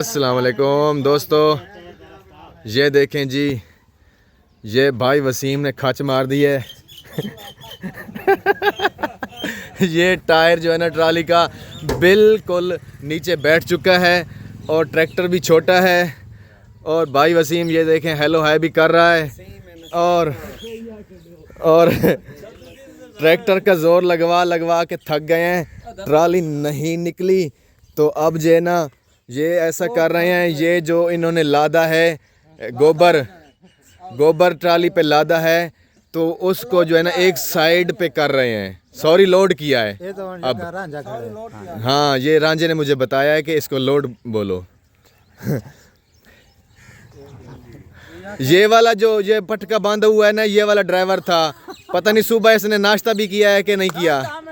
अस्सलाम वालेकुम दोस्तों, ये देखें जी, ये भाई वसीम ने खच मार दी है। ये टायर जो है ना ट्राली का बिल्कुल नीचे बैठ चुका है और ट्रैक्टर भी छोटा है। और भाई वसीम ये देखें हेलो हाय भी कर रहा है और ट्रैक्टर का जोर लगवा के थक गए हैं, ट्राली नहीं निकली। तो अब जो है ना ये ऐसा कर रहे हैं, ये जो इन्होंने लादा है गोबर ट्राली पे लादा है, तो उसको जो है ना एक साइड पे कर रहे हैं। सॉरी लोड किया है अब। हाँ, ये रांझे ने मुझे बताया है कि इसको लोड बोलो। ये वाला जो ये पटका बांधा हुआ है ना, ये वाला ड्राइवर था। पता नहीं सुबह इसने नाश्ता भी किया है कि नहीं किया,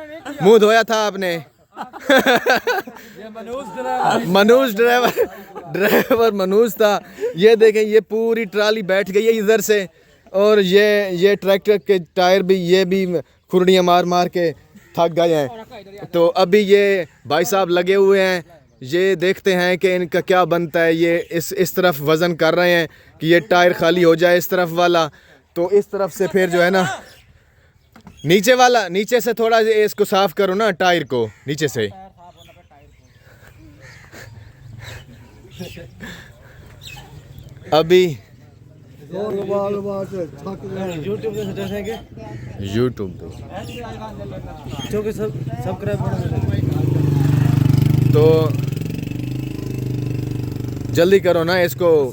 मुंह धोया था आपने। मनोज ड्राइवर मनोज था। ये देखें ये पूरी ट्राली बैठ गई है इधर से, और ये ट्रैक्टर के टायर भी ये भी खुरड़ियाँ मार के थक गए हैं। तो अभी ये भाई साहब लगे हुए हैं, ये देखते हैं कि इनका क्या बनता है। ये इस तरफ वज़न कर रहे हैं कि ये टायर खाली हो जाए इस तरफ वाला, तो इस तरफ से फिर जो है ना नीचे से थोड़ा इसको साफ करो ना, टायर को नीचे से। अभी यूट्यूब पे तो जल्दी करो ना इसको,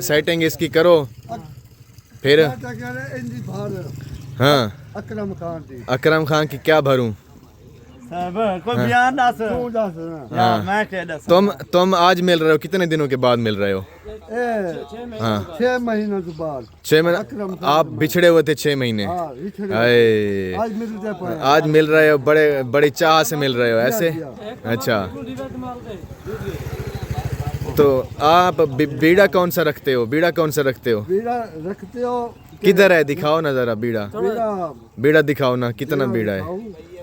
सेटिंग इसकी करो फिर। हाँ, अकरम खान की क्या भरूं? तुम आज मिल रहे हो, कितने दिनों के बाद मिल रहे हो? हाँ, 6 महीने के बाद। 6 महीने आप बिछड़े हुए थे 6 महीने। आज मिल रहे हो, बड़े चाह से मिल रहे हो ऐसे। अच्छा, तो आप बीड़ा कौन सा रखते हो? बीड़ा रखते हो किधर है? दिखाओ ना जरा बीड़ा दिखाओ ना, कितना बीड़ा है?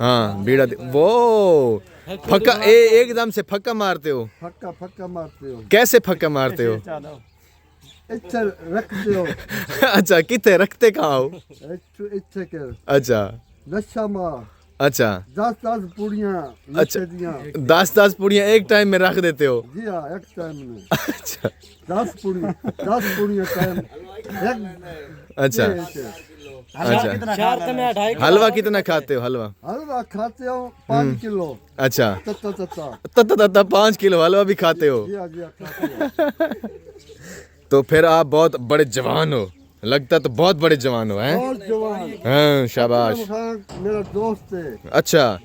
हाँ, बीड़ा वो फक्का एकदम से फक्का मारते हो? फक्का मारते हो। कैसे फक्का मारते हो? रखते हो। अच्छा, कितने रखते कहाँ हो? अच्छा, नशा मार। अच्छा, 10 पूड़ियाँ। अच्छा, 10 पूड़ियाँ एक टाइम में रख देते हो? जी हाँ, एक टाइम में। अच्छा, 10 पूड़ियाँ टाइम। अच्छा, हलवा कितना खाते हो? हलवा खाते हो 5 किलो। अच्छा, तत्ता 5 किलो हलवा भी खाते हो? तो फिर आप बहुत बड़े जवान हो, लगता तो बहुत बड़े जवान हो हैं? हाँ, शाबाश, मेरा दोस्त है। अच्छा,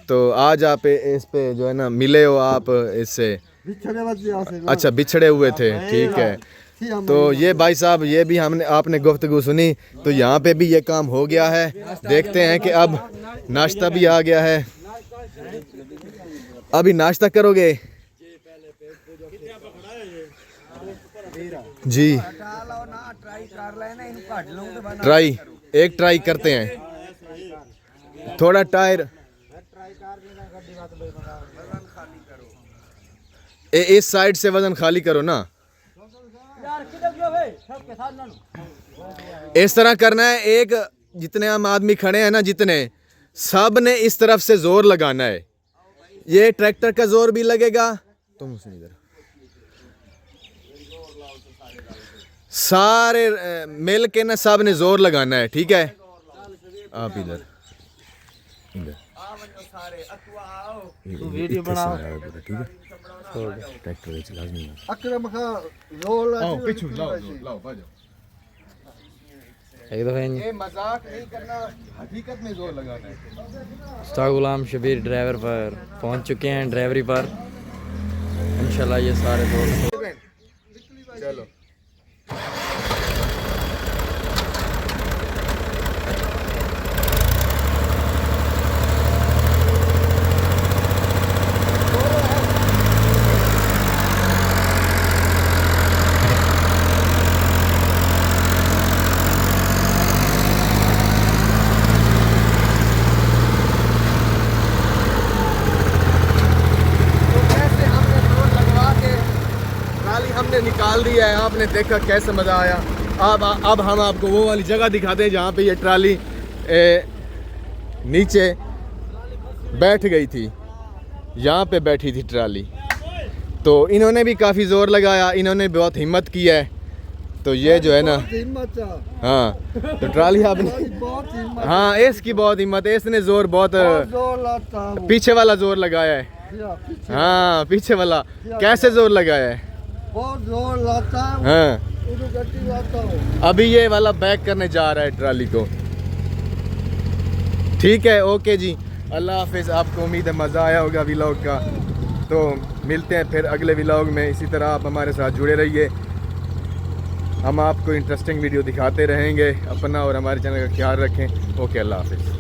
तो आज आप इस पे जो है ना मिले हो आप इससे? अच्छा, बिछड़े हुए थे, ठीक है। तो ये भाई साहब, ये भी आपने गुफ्तगू सुनी, तो यहाँ पे भी ये काम हो गया है। देखते हैं कि अब नाश्ता भी आ गया है। अभी नाश्ता करोगे जी? ट्राई करते हैं थोड़ा टायर इस साइड से वजन खाली करो ना। इस तरह करना है, एक जितने हम आदमी खड़े हैं ना, जितने सब ने इस तरफ से जोर लगाना है। ये ट्रैक्टर का जोर भी लगेगा, तुम उसने इधर सारे मिल के ना सब ने जोर लगाना है, ठीक है? आप इधर वीडियो बनाओ, ठीक है? ट्रैक्टर लाजमी अकरम खान रोल पीछे लाओ बाजो। एक दफ़ा ये मजाक नहीं करना, हकीकत में जोर लगाना है। उस्ताद गुलाम शबीर ड्राइवर पर पहुंच चुके हैं, ड्राइवरी पर। इंशाल्लाह ये सारे दोस्त चलो। हमने निकाल दिया है। आपने देखा कैसे मज़ा आया। अब हम आपको वो वाली जगह दिखाते हैं जहाँ पे ये ट्राली नीचे बैठ गई थी। यहाँ पे बैठी थी ट्राली, तो इन्होंने भी काफ़ी ज़ोर लगाया, इन्होंने बहुत हिम्मत की है। तो ये जो है ना, हिम्मत है। हाँ, तो ट्राली आपने, बहुत हिम्मत, हाँ इसकी बहुत हिम्मत है, इसने ज़ोर बहुत जोर लाता हूँ। पीछे वाला ज़ोर लगाया है। पीछे हाँ पीछे वाला कैसे ज़ोर लगाया है। बहुत जोर लाता हूँ। हाँ उधर गड्डी लाता हूँ। अभी ये वाला बैक करने जा रहा है ट्राली को। ठीक है, ओके जी, अल्लाह हाफिज़। आपको उम्मीद है मज़ा आया होगा व्लॉग का। तो मिलते हैं फिर अगले व्लॉग में। इसी तरह आप हमारे साथ जुड़े रहिए, हम आपको इंटरेस्टिंग वीडियो दिखाते रहेंगे। अपना और हमारे चैनल का ख्याल रखें। ओके, अल्लाह हाफिज़।